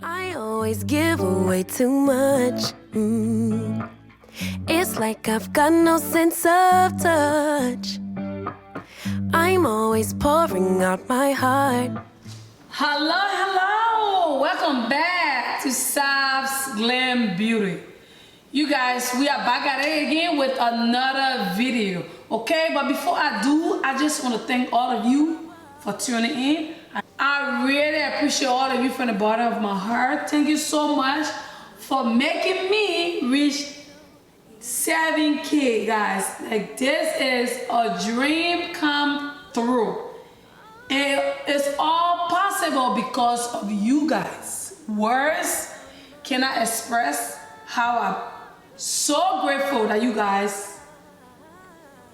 I always give away too much. It's like I've got no sense of touch. I'm always pouring out my heart. Hello, hello! Welcome back to Sav's Glam Beauty. You guys, we are back at it again with another video. Okay, but before I do, I just want to thank all of you for tuning in. I really appreciate all of you from the bottom of my heart. Thank you so much for making me reach 7K, guys. Like, this is a dream come through. And it's all possible because of you guys. Words cannot express how I'm so grateful that you guys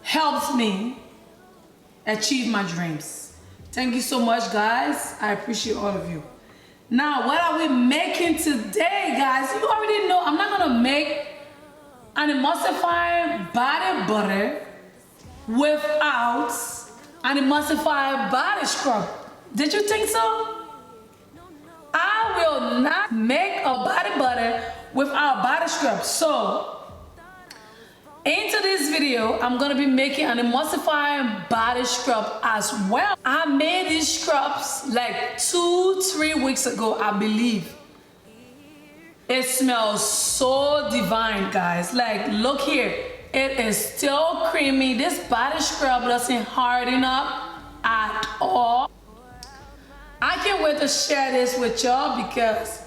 helped me achieve my dreams. Thank you so much, guys. I appreciate all of you. Now, what are we making today, guys? You already know I'm not gonna make an emulsified body butter without an emulsified body scrub. Did you think so? I will not make a body butter without body scrub. So, into this video, I'm gonna be making an emulsified body scrub as well. I made these scrubs like 2-3 weeks ago, I believe. It smells so divine, guys. Like, look here. It is still creamy. This body scrub doesn't harden up at all. I can't wait to share this with y'all because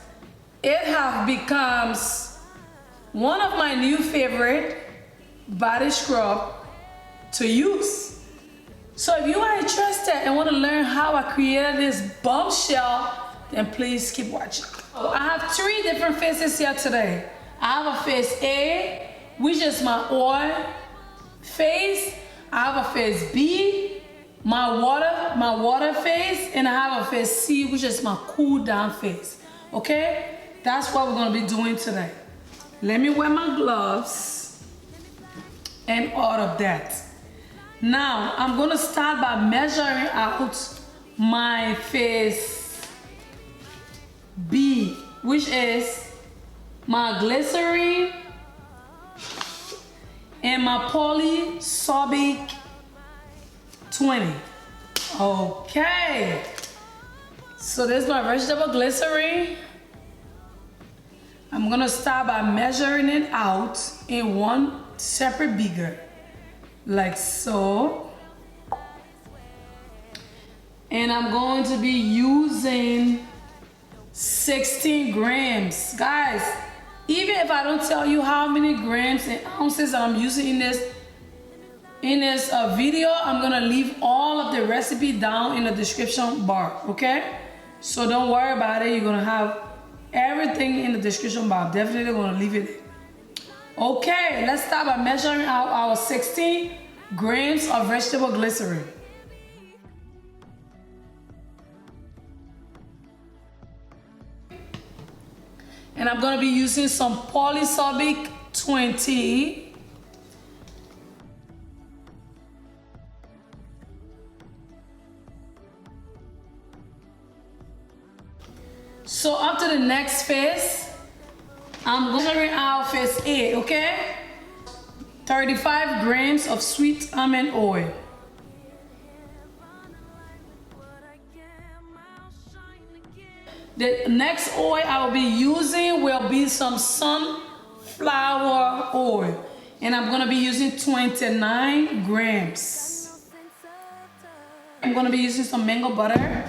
it has become one of my new favorite body scrub to use. So if you are interested and want to learn how I created this bombshell, then please keep watching. I have 3 different faces here today. I have a face A, which is my oil face. I have a face B, my water face, and I have a face C, which is my cool down face. Okay, that's what we're gonna be doing today. Let me wear my gloves and all of that. Now I'm gonna start by measuring out my face B, which is my glycerin and my polysorbic 20. Okay, so this is my vegetable glycerin. I'm gonna start by measuring it out in one separate beaker, like so. And I'm going to be using 16 grams. Guys, even if I don't tell you how many grams and ounces that I'm using in this video, I'm gonna leave all of the recipe down in the description bar, okay? So don't worry about it. You're gonna have everything in the description bar. Definitely gonna leave it there. Okay, let's start by measuring out our 16 grams of vegetable glycerin. And I'm gonna be using some polysorbic 20. So up to the next phase, I'm measuring out phase A, okay? 35 grams of sweet almond oil. The next oil I will be using will be some sunflower oil. And I'm gonna be using 29 grams. I'm gonna be using some mango butter.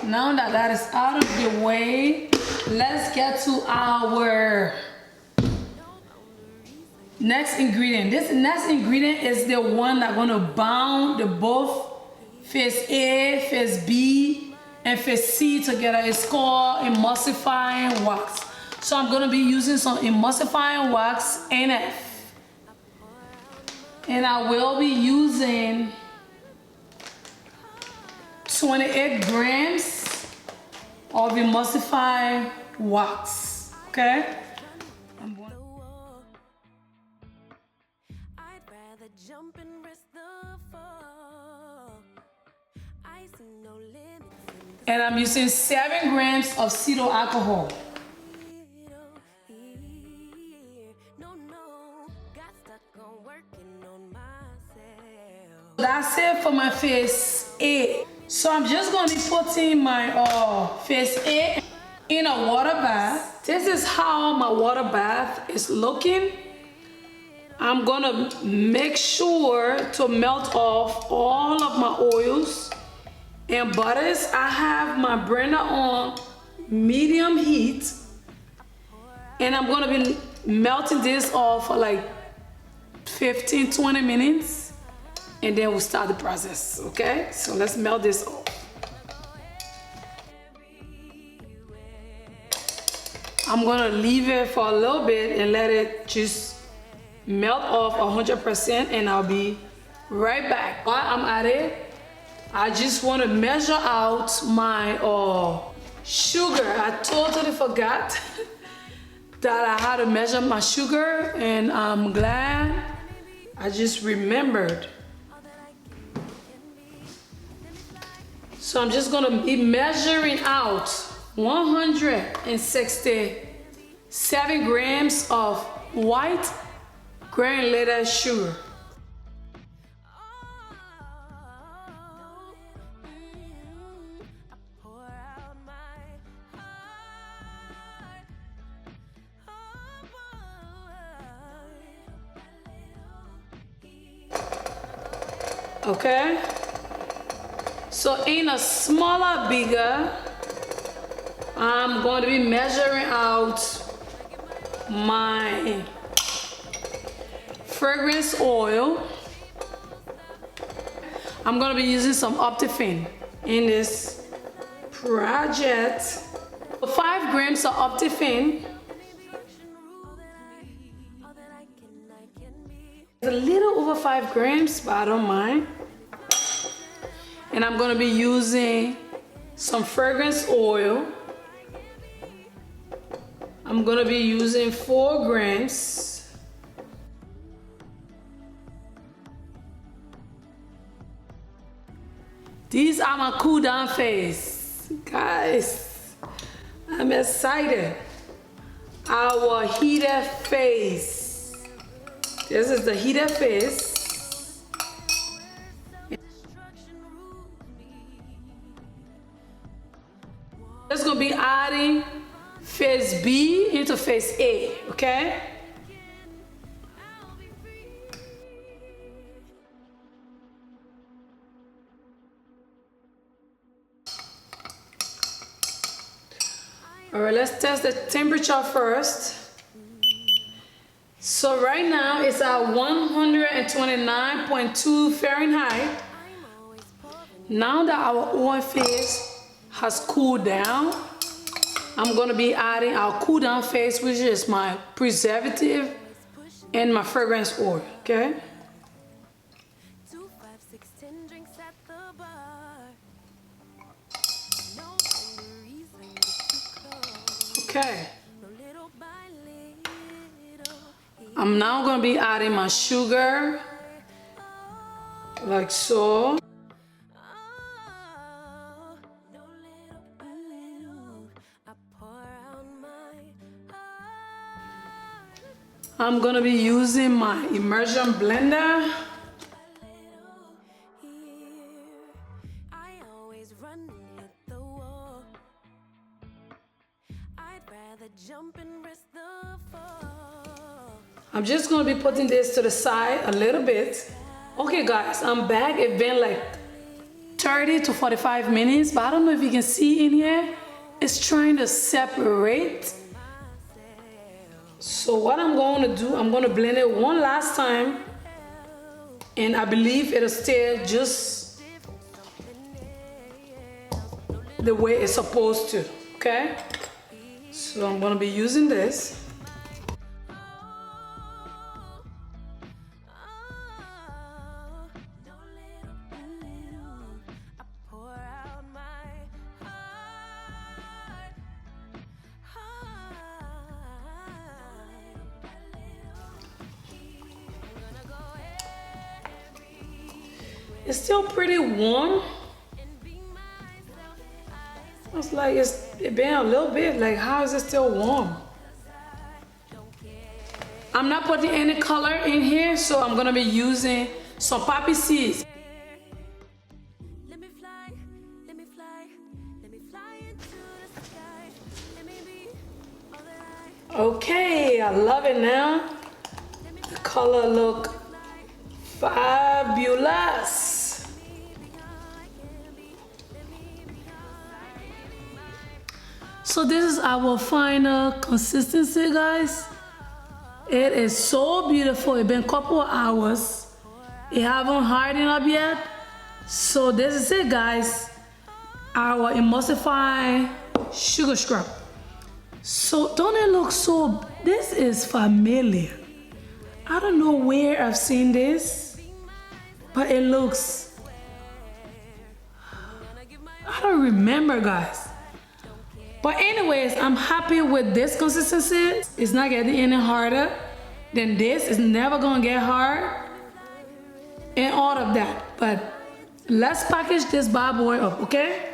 Now that that is out of the way, let's get to our next ingredient. This next ingredient is the one that's gonna bound the both phase A, phase B, and phase C together. It's called emulsifying wax. So I'm gonna be using some emulsifying wax NF. And I will be using 28 grams of emulsified wax, okay? I'm going jump and risk the fall. I see no limits in And I'm using 7 grams of cetyl alcohol. no, no, got stuck on working on myself. That's it for my face A. So I'm just gonna be putting my face A in a water bath. This is how my water bath is looking. I'm gonna make sure to melt off all of my oils and butters. I have my blender on medium heat, and I'm gonna be melting this off for like 15-20 minutes, and then we'll start the process. Okay, so let's melt this off. I'm gonna leave it for a little bit and let it just melt off 100%, and I'll be right back. While I'm at it, I just want to measure out my sugar. I totally forgot that I had to measure my sugar, and I'm glad I just remembered. So I'm just gonna be measuring out 167 grams of white granulated sugar. Okay, so in a smaller beaker, I'm going to be measuring out my fragrance oil. I'm going to be using some Optifine in this project. 5 grams of Optifine. It's a little over 5 grams, but I don't mind. And I'm going to be using some fragrance oil. I'm going to be using 4 grams. These are my cool down face. Guys, I'm excited. Our heated face. This is the heated face. Just gonna be adding face B into face A, okay? All right, let's test the temperature first. So right now it's at 129.2 Fahrenheit. Now that our oil face has cooled down, I'm gonna be adding our cool down face, which is my preservative and my fragrance oil, okay? Okay. I'm now gonna be adding my sugar, like so. I'm gonna be using my immersion blender. I'm just gonna be putting this to the side a little bit. Okay guys, I'm back. It's been like 30 to 45 minutes, but I don't know if you can see in here, it's trying to separate. So what I'm going to do, I'm going to blend it one last time, and I believe it'll stay just the way it's supposed to, okay? So I'm going to be using this. It's still pretty warm. It's like it's been a little bit. Like, how is it still warm? I'm not putting any color in here, so I'm gonna be using some poppy seeds. Okay, I love it now. The color look fabulous. So this is our final consistency, guys. It is so beautiful. It's been a couple of hours. It haven't hardened up yet. So this is it, guys. Our emulsified sugar scrub. So don't it look so, this is familiar. I don't know where I've seen this, but it looks, I don't remember, guys. But anyways, I'm happy with this consistency. It's not getting any harder than this. It's never gonna get hard and all of that. But let's package this bad boy up, okay?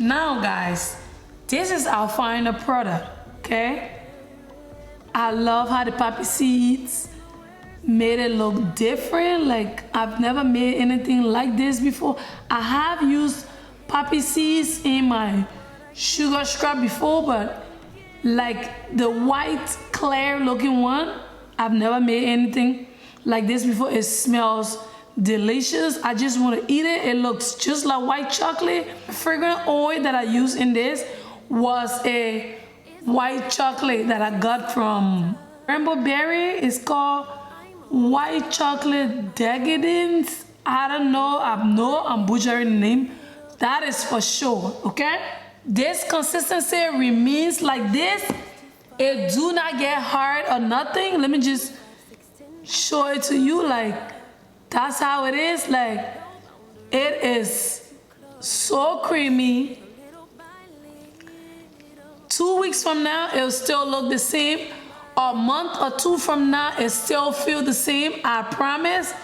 Now guys, this is our final product, okay? I love how the poppy seeds made it look different. Like, I've never made anything like this before. I have used poppy seeds in my sugar scrub before, but like the white clear looking one, I've never made anything like this before. It smells delicious. I just want to eat it. It looks just like white chocolate. The fragrant oil that I used in this was a white chocolate that I got from Rainbow Berry. It's called white chocolate decadence. I don't know. I'm butchering the name. That is for sure, okay? This consistency remains like this. It do not get hard or nothing. Let me just show it to you. Like, that's how it is. Like, it is so creamy. 2 weeks from now, it'll still look the same. A month or two from now, it still feel the same. I promise.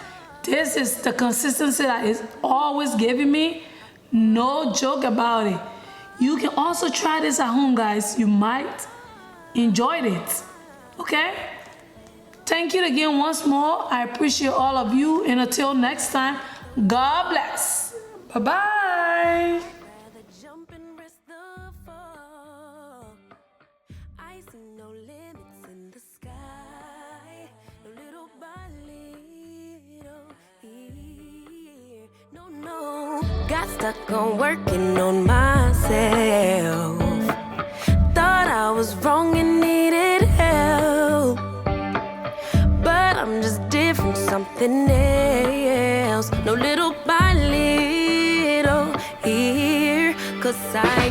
This is the consistency that is always giving me. No joke about it. You can also try this at home, guys. You might enjoy it. Okay? Thank you again once more. I appreciate all of you. And until next time, God bless. Bye-bye. Got stuck on working on myself. Thought I was wrong and needed help, but I'm just different, something else. No, little by little here, 'cause I